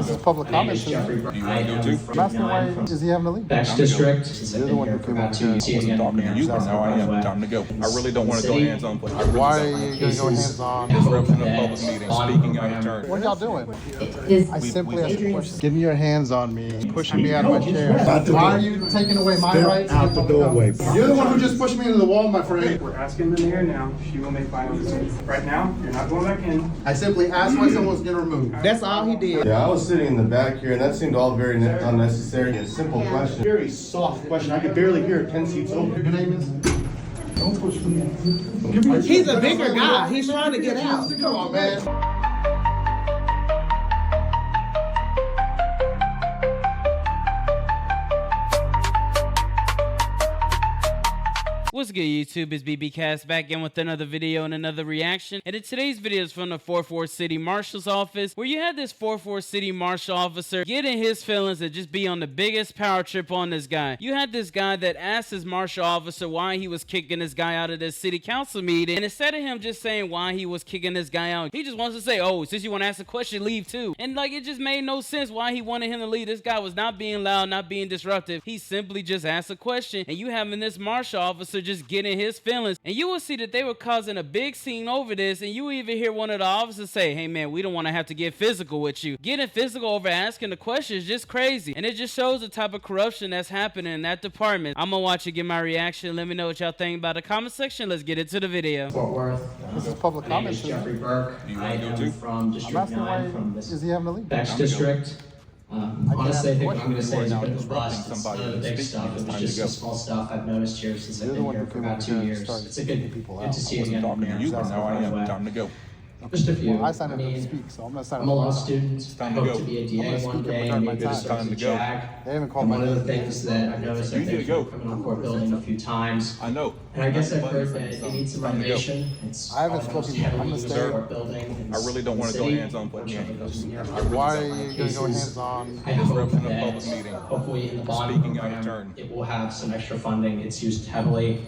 This is public comment. Do you want to go too? I'm asking why is he having to leave? Next district. You're the one who came over here. I wasn't talking to you, but now I am. Time to go. I really don't want to go hands-on. Why are you going to go hands-on? Disrupting a public meeting, speaking out of turn. What are y'all doing? I simply asked a question. Getting your hands on me, pushing me out of my chair. Why are you taking away my rights? Out the doorway. You're the one who just pushed me into the wall, my friend. We're asking the mayor now. She will make final decisions. Right now, you're not going back in. I simply asked why someone was getting removed. That's all he did. Yeah, I was sitting in the back here, and that seemed all very unnecessary. A simple question. Very soft question. I could barely hear it 10 seats over. Your name is? He's a bigger guy. He's trying to get out. Come on, man. What's good, YouTube? It's BB Cast back in with another video and another reaction. And in today's video is from the 4th City Marshal's office, where you had this 4th City Marshal officer get in his feelings and just be on the biggest power trip on this guy. You had this guy that asked his marshal officer why he was kicking this guy out of this city council meeting. And instead of him just saying why he was kicking this guy out, he just wants to say, oh, since you want to ask a question, leave too. And like, it just made no sense why he wanted him to leave. This guy was not being loud, not being disruptive. He simply just asked a question. And you having this marshal officer just get in his feelings, and you will see that they were causing a big scene over this. And you even hear one of the officers say, hey man, we don't want to have to get physical with you. Getting physical over asking the question is just crazy, and it just shows the type of corruption that's happening in that department. I'm gonna watch it, get my reaction. Let me know what y'all think about the comment section. Let's get into the video. Fort Worth. This is public My name comment. is Jeffrey Burke. Do you I want to go am too? from I'm District asking 9 from why this is he having to leave? Bex district. Honestly, I think what I'm going to say is a bit of a bust. It's Somebody none of the big speaking, stuff. it's It was time just to go. the small stuff I've noticed here since I've You're the been one here who for came about over 2 here and years. started It's a good people to out. see I you wasn't again, talking to you, but now I am. Time to go. Just a few. Well, I signed up to mean, speak, so I'm not signing I'm a up. law student. I time to hope go. to be a I'm DA gonna one speak day, up maybe my this time. is Time to a go. JAG. They haven't called And my one of the name. things that I've noticed, You I've need to been go. to the criminal court building a few times. I know. And I guess I've But heard that it needs some time to go. renovation. It's I haven't probably the most spoken yet. I'm heavily gonna used stay. court building in I really don't the want to go city. hands-on, but yeah. Why are you going to go hands-on? I hope Disrupting a that public meeting, hopefully in the bond speaking out of program, turn. it will have some extra funding. It's used heavily.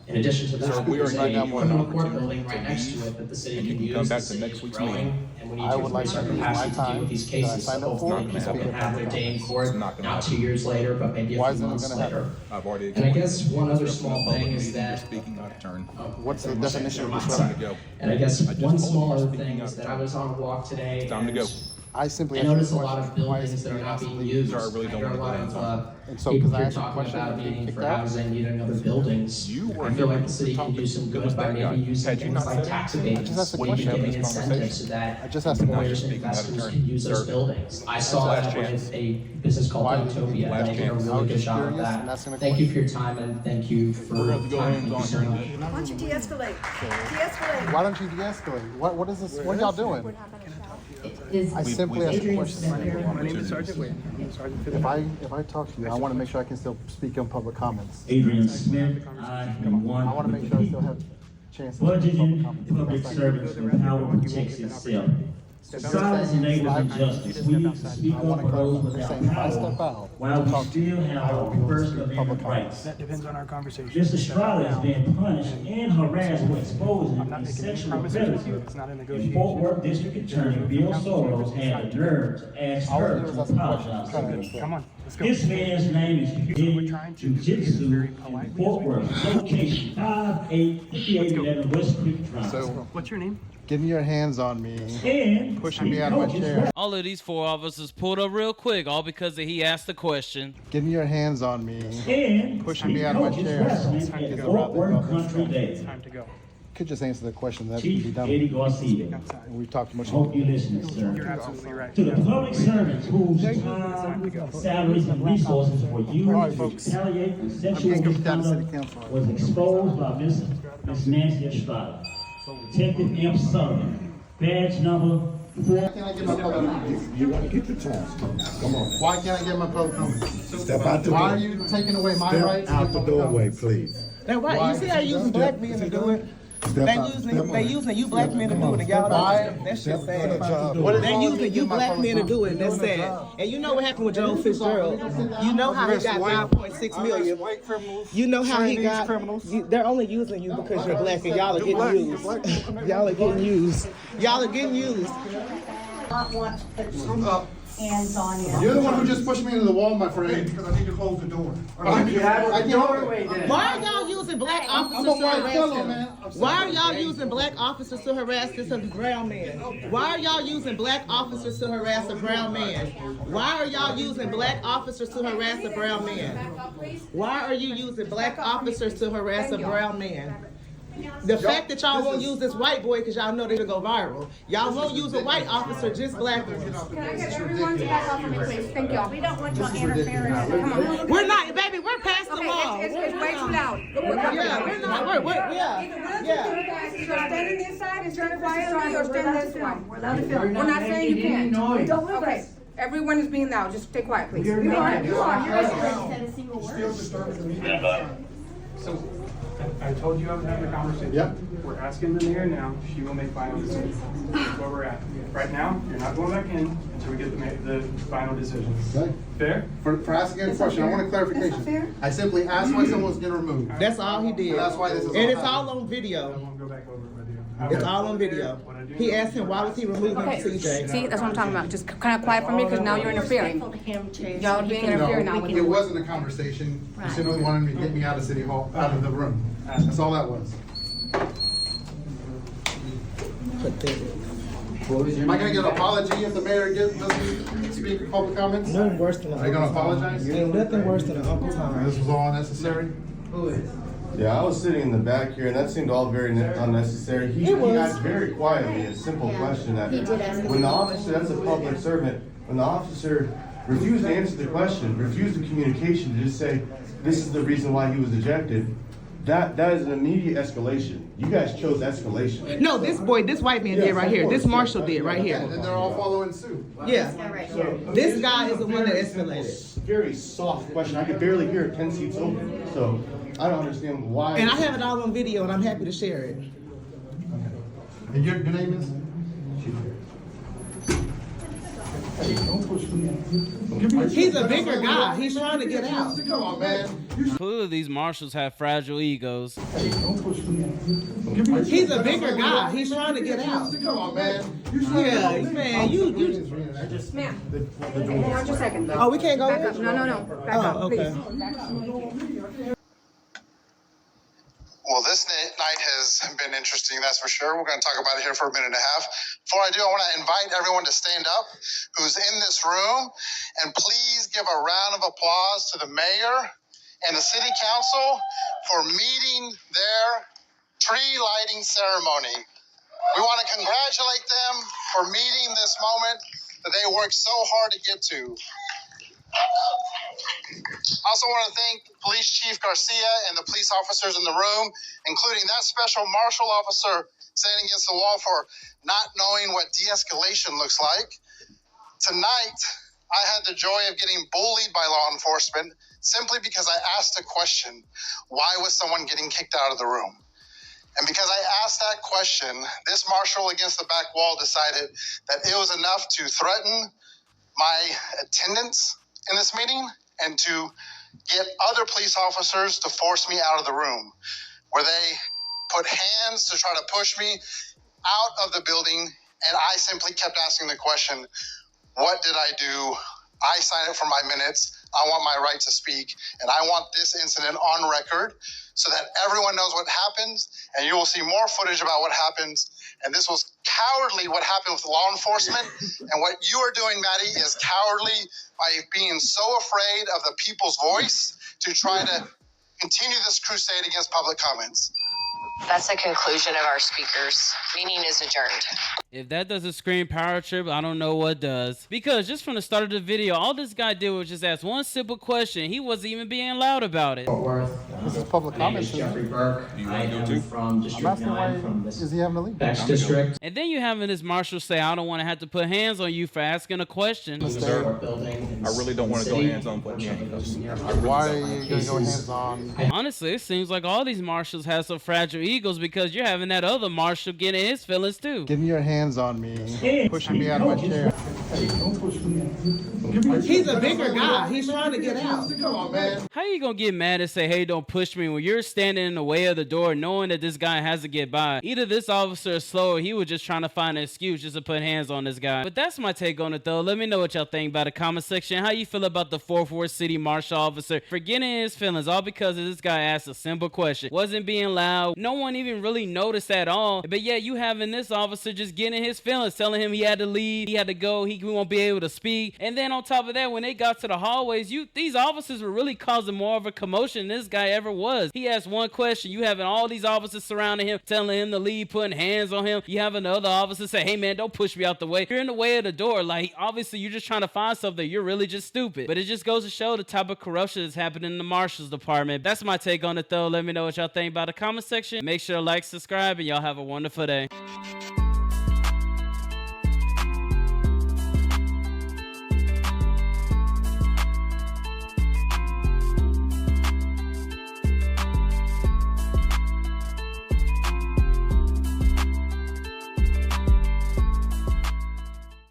In addition to Sir, that, we are there's giving a you an criminal court opportunity building right to next leave, to it that the city and you can can use. come back The to city next is week's growing, meeting. and we I need to would like increase to our use my capacity to deal time with these that I cases. So signed up for hopefully to people speak can in have their public day in comment. court, It's not gonna not happen. 2 years later, but maybe a Why few isn't it months gonna happen? later. I've already And I guess one other small public thing is meeting, that speaking out of turn. What's the definition of Time to disruption? go. And I guess just one told you small you're other speaking thing out is of that turn. I was on a walk today. It's time to and go. I simply I asked you noticed a a lot question. of Why is buildings he that are being not asked to being leave? used. Sir, I really don't hear a wanna lot go of hands-on. And so, people because I here asked a talking question about and being being kicked for out? housing, needing other buildings. You were I feel here like the to city talk can to do some the good by bad guy. maybe using Had you things not like said tax that? abatements, just asked a maybe question. giving This incentives conversation. so that I just asked a employers question. and Speaking out of investors turn. can use those Sir. buildings. I Last saw that chance. with a business called Why did you Utopia. last They did a chance? I really was good just job of curious and that. asking a Thank you question. for your time and thank you for We're your going to go time. hands Thank you on so here. much. Why don't you de-escalate? De-escalate. Why don't you de-escalate? What is this? What y'all doing? I simply asked a question. My name is Sergeant Wade. I'm Sergeant Philip. If I talk to you, I want to make sure I can still speak in public comments. Adrian Smith, I am one I want to with make the sure I still people. have a chance to speak in public Budgeting public comments. servants when power protects itself. Silence enables injustice. We need to speak I up want for to those clarify. They're without saying if I step power, out, while we talk to still you, have I will our be able to First speak in Amendment public rights. That depends on our conversation. Mr. Strada is being punished and harassed for exposing I'm not a making any sexual promises with you. predator. It's not a The negotiation. Fort Worth District Attorney Bill Soros had the nerve to ask All I her did was to ask a question. apologize. Trying to understand. Come on, let's go. This man's name is We're trying to Jiu-Jitsu very in politely. Fort Worth, location 5811 West Creek Drive. So, What's your name? getting your hands on me, And pushing me out of my chair, All of these 4 officers pulled up real quick, all because he asked the question. getting your hands on me, and pushing me out of my coaches chair. wrestling Is at it Fort rather Worth than- Country Day. Time to go. Could just answer the question. That would be Chief done. Eddie Garcia. Outside. We've talked much. Hope you're listening, You're sir. absolutely right. To the public servants whose time, salaries, and resources were used to retaliate when sexual misconduct was exposed by Miss Nancy Estrada. Detective M. Sullivan, badge number 4. Why can't I get my public comment? You want to get your time. Come on. Why can't I get my public comment? Step out the Why are you taking away my rights? out the doorway, please. Now, why? You see how you using black men to do it? They using you black men to do it, and y'all don't. That's just sad. They using you black men to do it, and that's sad. And you know what happened with Joe Fitzgerald? You know how he got 5.6 million. You know how he got. They're only using you because you're black, and y'all are getting used. Y'all are getting used. Y'all are getting used. hands on you. You're the one who just pushed me into the wall, my friend. Because I need to close the door. You have a doorway then. Why are y'all using black officers I'm a to white harass fellow, him? man. I'm Why are sorry. y'all using black officers to harass this brown man? Why are y'all using black officers to harass a brown man? Why are y'all using black officers to harass a brown man? Why are you using black officers to harass a brown man? The fact that y'all won't use this white boy because y'all know they're gonna go viral. Y'all won't use a white officer, just black ones. Can I get everyone to back off of me, please? Thank y'all. We don't want y'all interfering. Come on. We're not, baby, we're past the wall. Okay, it's way too loud. Yeah, we're not, yeah. Either stand in this side and stand quietly or stand this one. We're not saying you can't. Don't move us. Everyone is being loud. Just stay quiet, please. You're You not. are. Said a single word. Still disturbing the meeting. So, I told you I was having a conversation. Yep. We're asking the mayor now, she will make final decisions. That's where we're at. Right now, you're not going back in until we get the final decision. Okay. Fair? For asking a question, I want a clarification. I simply asked why someone was getting removed. That's all he did. That's why this is And all it's happening. all on I video. won't go back over it with you. It's all on video. He asked him, why was he removing Okay, CJ? see, that's what I'm talking about. Just kind of quiet for me because now you're interfering. Y'all being interfering now. No, it wasn't a conversation. You simply wanted me to get me out of City Hall, out of the room. That's all that was. Am I gonna get an apology if the mayor doesn't speak in public comments? Nothing worse than Are you gonna apologize? Ain't nothing worse than an Uncle Tom. This was all unnecessary? Yeah, I was sitting in the back here, and that seemed all very unnecessary. He asked very quietly a simple question that, when the officer, that's a public servant, when the officer refused to answer the question, refused the communication to just say, this is the reason why he was ejected, that is an immediate escalation. You guys chose escalation. No, this white man did right here. This marshal did right Yeah, here. and they're all following suit. Yeah. This guy is the one that escalated. Very soft question. I could barely hear it 10 seats open. So I don't understand why. And I have it all on video and I'm happy to share it. And your name is? He's a bigger guy. He's trying to get out. Come on, man. Clearly, these marshals have fragile egos. He's a bigger guy. He's trying to get out. Come on, man. Yeah, man, you. Ma'am, hang on just a second. Oh, we can't go Back up. in? No. Back up, Oh, okay. please. Well, this night has been interesting, that's for sure. We're going to talk about it here for a minute and a half. Before I do, I want to invite everyone to stand up who's in this room, and please give a round of applause to the mayor and the city council for meeting their tree lighting ceremony. We want to congratulate them for meeting this moment that they worked so hard to get to. I also want to thank Police Chief Garcia and the police officers in the room, including that special marshal officer standing against the wall, for not knowing what de-escalation looks like. Tonight, I had the joy of getting bullied by law enforcement simply because I asked a question: why was someone getting kicked out of the room? And because I asked that question, this marshal against the back wall decided that it was enough to threaten my attendance in this meeting and to get other police officers to force me out of the room, where they put hands to try to push me out of the building. And I simply kept asking the question, what did I do? I signed up for my minutes. I want my right to speak, and I want this incident on record so that everyone knows what happens, and you will see more footage about what happens. And this was cowardly, what happened with law enforcement. And what you are doing, Maddie, is cowardly by being so afraid of the people's voice to try to continue this crusade against public comments. That's the conclusion of our speakers. Meeting is adjourned. If that doesn't scream power trip, I don't know what does. Because just from the start of the video, all this guy did was just ask one simple question. He wasn't even being loud about it. This is public My name is comment. Jeffrey Burke. I am from District 9 from the Is he having a leak? Bex District. And then you having this marshal say, I don't want to have to put hands on you for asking a question. Resort building in I really don't want to go the city. hands-on, but yeah, Why are you gonna go hands on? Honestly, it seems like all these marshals have some fragile egos because you're having that other marshal getting his feelings too. Getting your hands on me, pushing me out of my chair. He's a bigger guy. He's trying to get out. Come on, man. How you gonna get mad and say, hey, don't push me when you're standing in the way of the door knowing that this guy has to get by? Either this officer is slow or he was just trying to find an excuse just to put hands on this guy. But that's my take on it, though. Let me know what y'all think about the comment section. How you feel about the 4th City Marshal officer for getting in his feelings all because of this guy asked a simple question. Wasn't being loud. No one even really noticed at all. But yeah, you having this officer just getting his feelings, telling him he had to leave, he had to go, he won't be able to speak. And then on top of that, when they got to the hallways, these officers were really causing more of a commotion than this guy ever was. He asked one question. You having all these officers surrounding him, telling him to leave, putting hands on him. You have another officer say, hey man, don't push me out the way. You're in the way of the door. Like, obviously you're just trying to find something. You're really just stupid. But it just goes to show the type of corruption that's happening in the Marshals Department. That's my take on it, though. Let me know what y'all think about the comment section. Make sure to like, subscribe, and y'all have a wonderful day.